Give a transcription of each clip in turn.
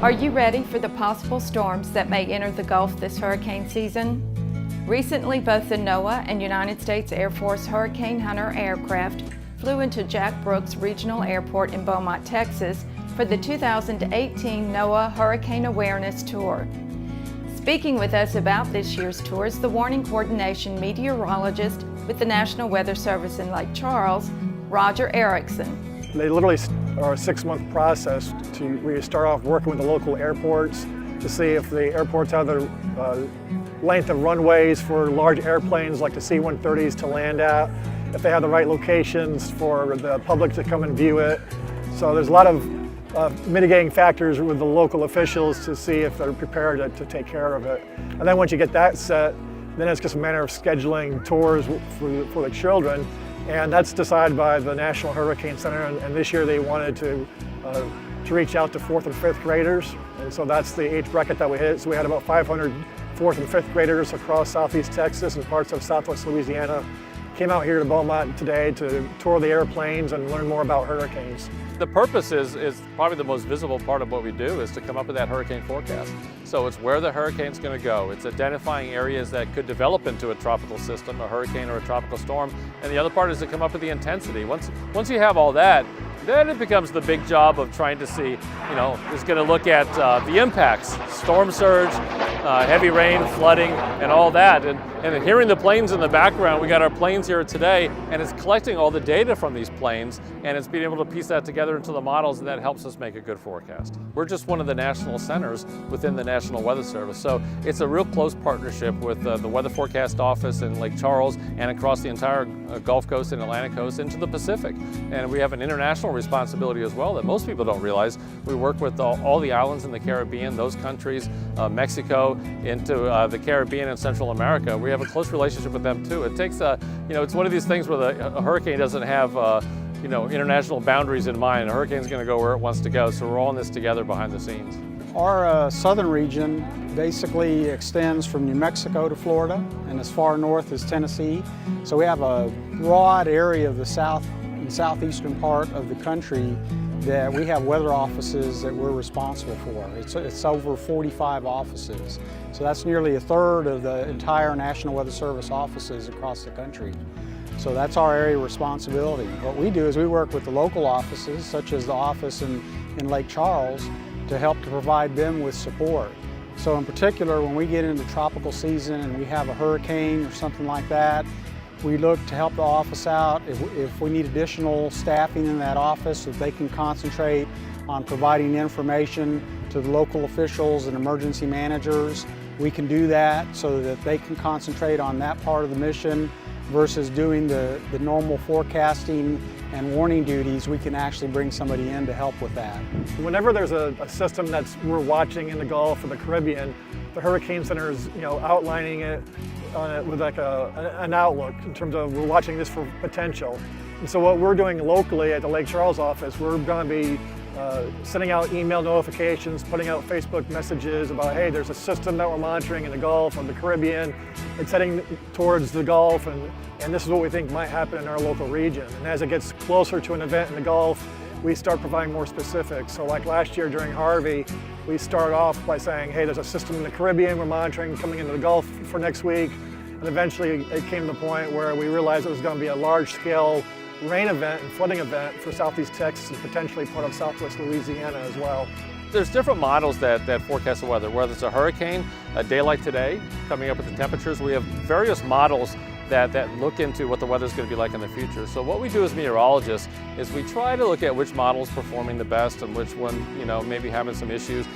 Are you ready for the possible storms that may enter the Gulf this hurricane season? Recently, both the NOAA and United States Air Force Hurricane Hunter aircraft flew into Jack Brooks Regional Airport in Beaumont, Texas for the 2018 NOAA Hurricane Awareness Tour. Speaking with us about this year's tour is the Warning Coordination Meteorologist with the National Weather Service in Lake Charles, Roger Erickson. They literally are a 6-month process where you start off working with the local airports to see if the airports have the length of runways for large airplanes like the C-130s to land at, if they have the right locations for the public to come and view it. So there's a lot of mitigating factors with the local officials to see if they're prepared to take care of it. And then once you get that set, then it's just a matter of scheduling tours for the children. And that's decided by the National Hurricane Center, and this year they wanted to reach out to 4th and 5th graders, and so that's the age bracket that we hit. So we had about 500 4th and 5th graders across southeast Texas and parts of southwest Louisiana came out here to Beaumont today to tour the airplanes and learn more about hurricanes. The purpose is probably the most visible part of what we do is to come up with that hurricane forecast. So it's where the hurricane's going to go. It's identifying areas that could develop into a tropical system, a hurricane or a tropical storm. And the other part is to come up with the intensity. Once you have all that, then it becomes the big job of trying to see, is going to look at the impacts, storm surge, heavy rain, flooding, and all that. And hearing the planes in the background, we got our planes here today, and it's collecting all the data from these planes, and it's being able to piece that together into the models, and that helps us make a good forecast. We're just one of the national centers within the National Weather Service, so it's a real close partnership with the Weather Forecast Office in Lake Charles and across the entire Gulf Coast and Atlantic Coast into the Pacific. And we have an international responsibility as well that most people don't realize. We work with all the islands in the Caribbean, those countries, Mexico, into the Caribbean and Central America. We have a close relationship with them too. It takes it's one of these things where a hurricane doesn't have international boundaries in mind. A hurricane's going to go where it wants to go, so we're all in this together behind the scenes. Our southern region basically extends from New Mexico to Florida and as far north as Tennessee. So we have a broad area of the south and southeastern part of the country that we have weather offices that we're responsible for. It's over 45 offices. So that's nearly a third of the entire National Weather Service offices across the country. So that's our area of responsibility. What we do is we work with the local offices, such as the office in Lake Charles, to help to provide them with support. So in particular, when we get into tropical season and we have a hurricane or something like that, we look to help the office out. If we need additional staffing in that office so that they can concentrate on providing information to the local officials and emergency managers, we can do that so that they can concentrate on that part of the mission versus doing the normal forecasting and warning duties. We can actually bring somebody in to help with that. Whenever there's a system we're watching in the Gulf or the Caribbean, the Hurricane Center is outlining it with like an outlook in terms of we're watching this for potential. And so what we're doing locally at the Lake Charles office, we're going to be sending out email notifications, putting out Facebook messages about, hey, there's a system that we're monitoring in the Gulf or the Caribbean. It's heading towards the Gulf, and this is what we think might happen in our local region. And as it gets closer to an event in the Gulf, we start providing more specifics. So like last year during Harvey, we started off by saying, hey, there's a system in the Caribbean we're monitoring coming into the Gulf for next week. And eventually it came to the point where we realized it was going to be a large-scale rain event and flooding event for southeast Texas and potentially part of southwest Louisiana as well. There's different models that forecast the weather, whether it's a hurricane, a day like today, coming up with the temperatures. We have various models that look into what the weather's going to be like in the future. So what we do as meteorologists is we try to look at which model is performing the best and which one, maybe having some issues.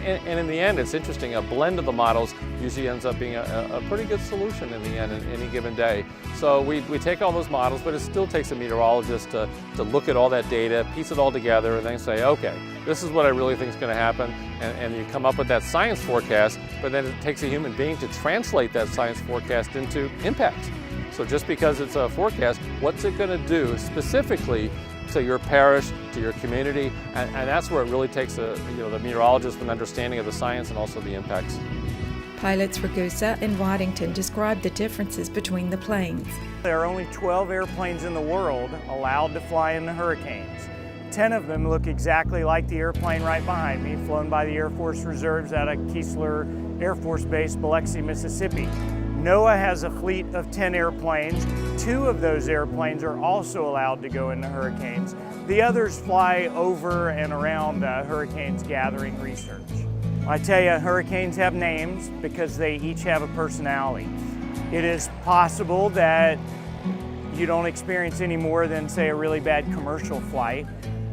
And in the end, it's interesting, a blend of the models usually ends up being a pretty good solution in the end in any given day. So we take all those models, but it still takes a meteorologist to look at all that data, piece it all together, and then say, okay, this is what I really think is going to happen. And you come up with that science forecast, but then it takes a human being to translate that science forecast into impact. So just because it's a forecast, what's it going to do specifically to your parish, to your community? And that's where it really takes the meteorologist an understanding of the science and also the impacts. Pilots Ragusa and Waddington describe the differences between the planes. There are only 12 airplanes in the world allowed to fly in the hurricanes. 10 of them look exactly like the airplane right behind me, flown by the Air Force Reserves out of Keesler Air Force Base, Biloxi, Mississippi. NOAA has a fleet of 10 airplanes. 2 of those airplanes are also allowed to go into hurricanes. The others fly over and around hurricanes gathering research. I tell you, hurricanes have names because they each have a personality. It is possible that you don't experience any more than, say, a really bad commercial flight,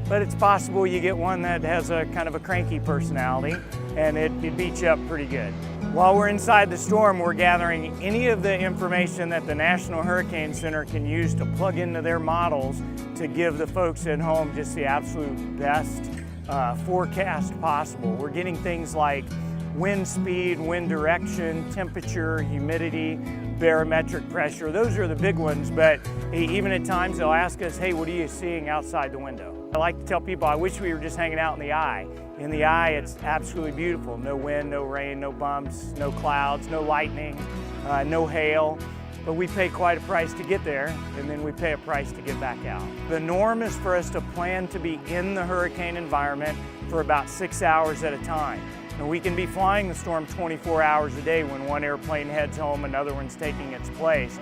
but it's possible you get one that has a kind of a cranky personality and it beats you up pretty good. While we're inside the storm, we're gathering any of the information that the National Hurricane Center can use to plug into their models to give the folks at home just the absolute best forecast possible. We're getting things like wind speed, wind direction, temperature, humidity, barometric pressure. Those are the big ones, but even at times they'll ask us, hey, what are you seeing outside the window? I like to tell people, I wish we were just hanging out in the eye. In the eye, it's absolutely beautiful. No wind, no rain, no bumps, no clouds, no lightning, no hail. But we pay quite a price to get there, and then we pay a price to get back out. The norm is for us to plan to be in the hurricane environment for about 6 hours at a time. And we can be flying the storm 24 hours a day when one airplane heads home, another one's taking its place.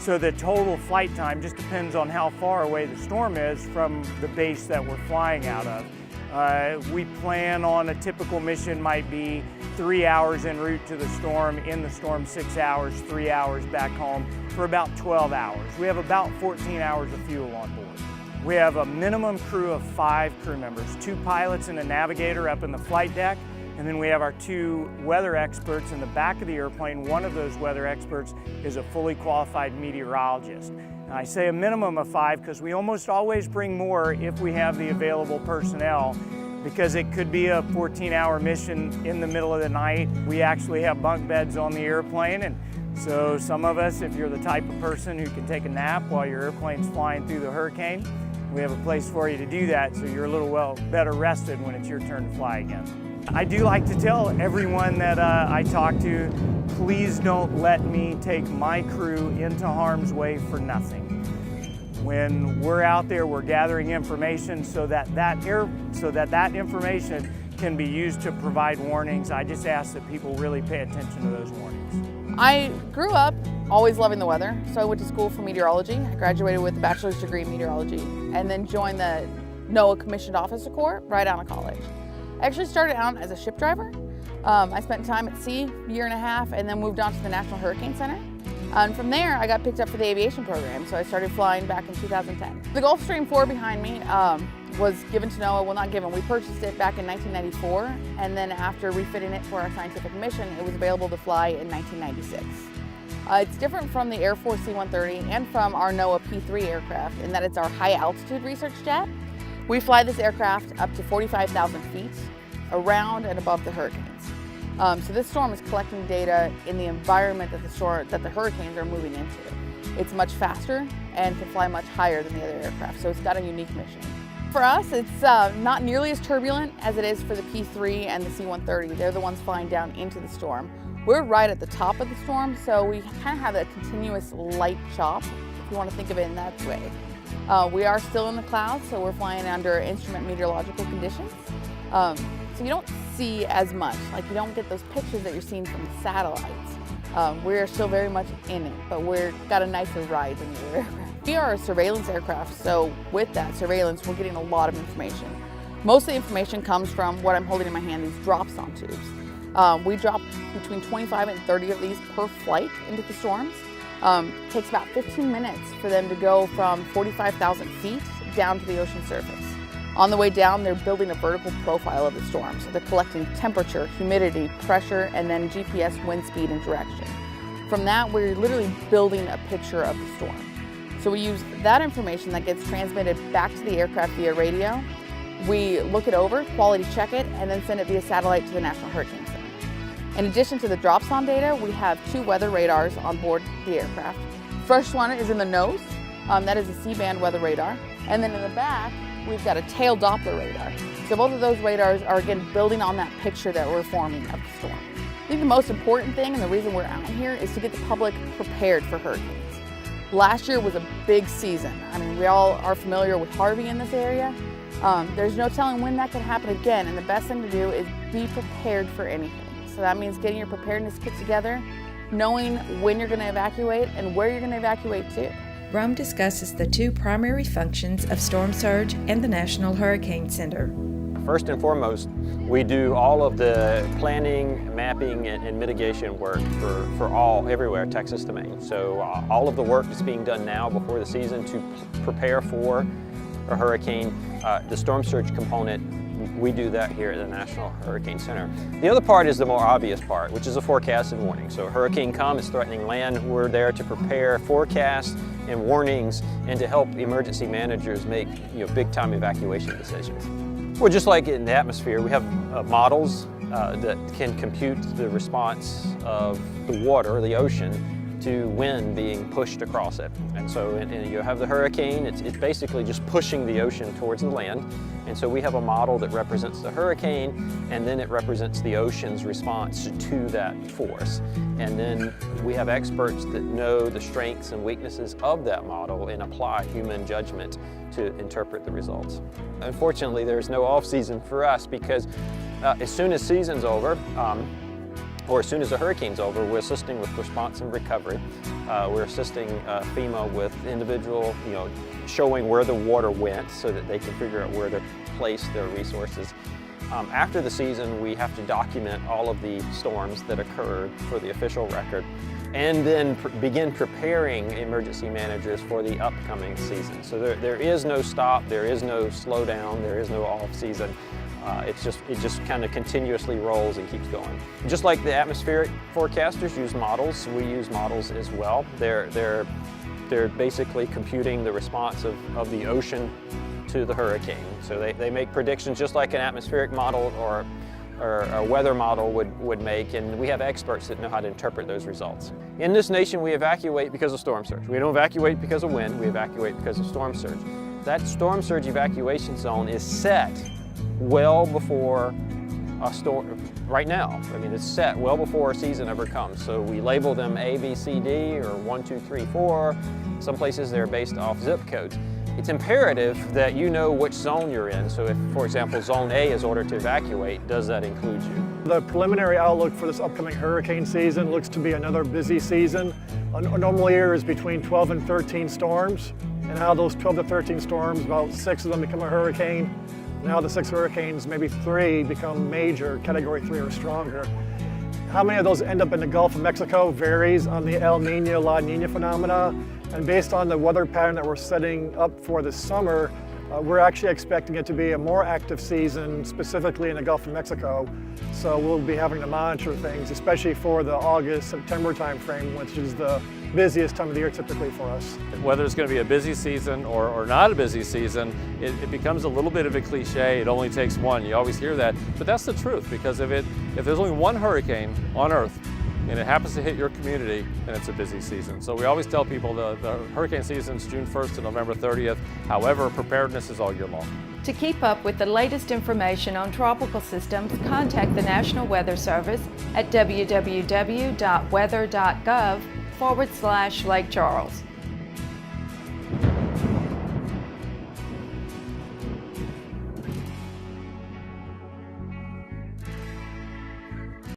So the total flight time just depends on how far away the storm is from the base that we're flying out of. We plan on a typical mission might be 3 hours en route to the storm, in the storm 6 hours, 3 hours back home for about 12 hours. We have about 14 hours of fuel on board. We have a minimum crew of 5 crew members, 2 pilots and a navigator up in the flight deck, and then we have our 2 weather experts in the back of the airplane. One of those weather experts is a fully qualified meteorologist. I say a minimum of 5 because we almost always bring more if we have the available personnel, because it could be a 14-hour mission in the middle of the night. We actually have bunk beds on the airplane, and so some of us, if you're the type of person who can take a nap while your airplane's flying through the hurricane, we have a place for you to do that so you're a little better rested when it's your turn to fly again. I do like to tell everyone that I talk to, please don't let me take my crew into harm's way for nothing. When we're out there, we're gathering information so that information can be used to provide warnings. I just ask that people really pay attention to those warnings. I grew up always loving the weather, so I went to school for meteorology. I graduated with a bachelor's degree in meteorology and then joined the NOAA Commissioned Officer Corps right out of college. I actually started out as a ship driver. I spent time at sea, a year and a half, and then moved on to the National Hurricane Center. And from there, I got picked up for the aviation program, so I started flying back in 2010. The Gulfstream 4 behind me was given to NOAA, well, not given, we purchased it back in 1994, and then after refitting it for our scientific mission, it was available to fly in 1996. It's different from the Air Force C-130 and from our NOAA P-3 aircraft in that it's our high altitude research jet. We fly this aircraft up to 45,000 feet around and above the hurricanes. So this storm is collecting data in the environment that the hurricanes are moving into. It's much faster and can fly much higher than the other aircraft, so it's got a unique mission. For us, it's not nearly as turbulent as it is for the P-3 and the C-130. They're the ones flying down into the storm. We're right at the top of the storm, so we kind of have a continuous light chop, if you want to think of it in that way. We are still in the clouds, so we're flying under instrument meteorological conditions. So you don't see as much, like you don't get those pictures that you're seeing from satellites. We're still very much in it, but we've got a nicer ride than the other aircraft. We are a surveillance aircraft, so with that surveillance, we're getting a lot of information. Most of the information comes from what I'm holding in my hand, these drop-on tubes. We drop between 25 and 30 of these per flight into the storms. It takes about 15 minutes for them to go from 45,000 feet down to the ocean surface. On the way down, they're building a vertical profile of the storm. So they're collecting temperature, humidity, pressure, and then GPS wind speed and direction. From that, we're literally building a picture of the storm. So we use that information that gets transmitted back to the aircraft via radio. We look it over, quality check it, and then send it via satellite to the National Hurricane Center. In addition to the drop-on data, we have 2 weather radars on board the aircraft. First one is in the nose, that is a C-band weather radar. And then in the back, we've got a tail Doppler radar. So both of those radars are, again, building on that picture that we're forming of the storm. I think the most important thing and the reason we're out here is to get the public prepared for hurricanes. Last year was a big season. I mean, we all are familiar with Harvey in this area. There's no telling when that could happen again, and the best thing to do is be prepared for anything. So that means getting your preparedness kit together, knowing when you're going to evacuate and where you're going to evacuate to. Rome discusses the two primary functions of storm surge and the National Hurricane Center. First and foremost, we do all of the planning, mapping, and mitigation work for everywhere, Texas to Maine. So all of the work that's being done now before the season to prepare for a hurricane, the storm surge component, we do that here at the National Hurricane Center. The other part is the more obvious part, which is a forecast and warning. So a hurricane comes, it's threatening land, we're there to prepare forecasts and warnings and to help emergency managers make big-time evacuation decisions. Well, just like in the atmosphere, we have models that can compute the response of the water, the ocean, to wind being pushed across it. And so you have the hurricane, it's basically just pushing the ocean towards the land. And so we have a model that represents the hurricane, and then it represents the ocean's response to that force. And then we have experts that know the strengths and weaknesses of that model and apply human judgment to interpret the results. Unfortunately, there's no off-season for us because as soon as season's over, or as soon as the hurricane's over, we're assisting with response and recovery. We're assisting FEMA with individual, showing where the water went so that they can figure out where to place their resources. After the season, we have to document all of the storms that occurred for the official record, and then begin preparing emergency managers for the upcoming season. So there is no stop, there is no slowdown, there is no off-season. It just kind of continuously rolls and keeps going. Just like the atmospheric forecasters use models, we use models as well. They're basically computing the response of the ocean to the hurricane. So they make predictions just like an atmospheric model or a weather model would make, and we have experts that know how to interpret those results. In this nation, we evacuate because of storm surge. We don't evacuate because of wind, we evacuate because of storm surge. That storm surge evacuation zone is set well before a storm, right now. I mean, it's set well before a season ever comes. So we label them A, B, C, D, or 1, 2, 3, 4. Some places they're based off zip codes. It's imperative that you know which zone you're in. So if, for example, Zone A is ordered to evacuate, does that include you? The preliminary outlook for this upcoming hurricane season looks to be another busy season. A normal year is between 12 and 13 storms. And out of those 12 to 13 storms, about 6 of them become a hurricane. Now the 6 hurricanes, maybe 3 become major, Category 3 or stronger. How many of those end up in the Gulf of Mexico varies on the El Nino, La Nina phenomena. And based on the weather pattern that we're setting up for this summer, we're actually expecting it to be a more active season, specifically in the Gulf of Mexico. So we'll be having to monitor things, especially for the August, September timeframe, which is the busiest time of the year typically for us. Whether it's going to be a busy season or not a busy season, it becomes a little bit of a cliche. It only takes one. You always hear that, but that's the truth, because if there's only one hurricane on Earth and it happens to hit your community, then it's a busy season. So we always tell people the hurricane season's June 1st to November 30th. However, preparedness is all year long. To keep up with the latest information on tropical systems, contact the National Weather Service at www.weather.gov/Lake Charles.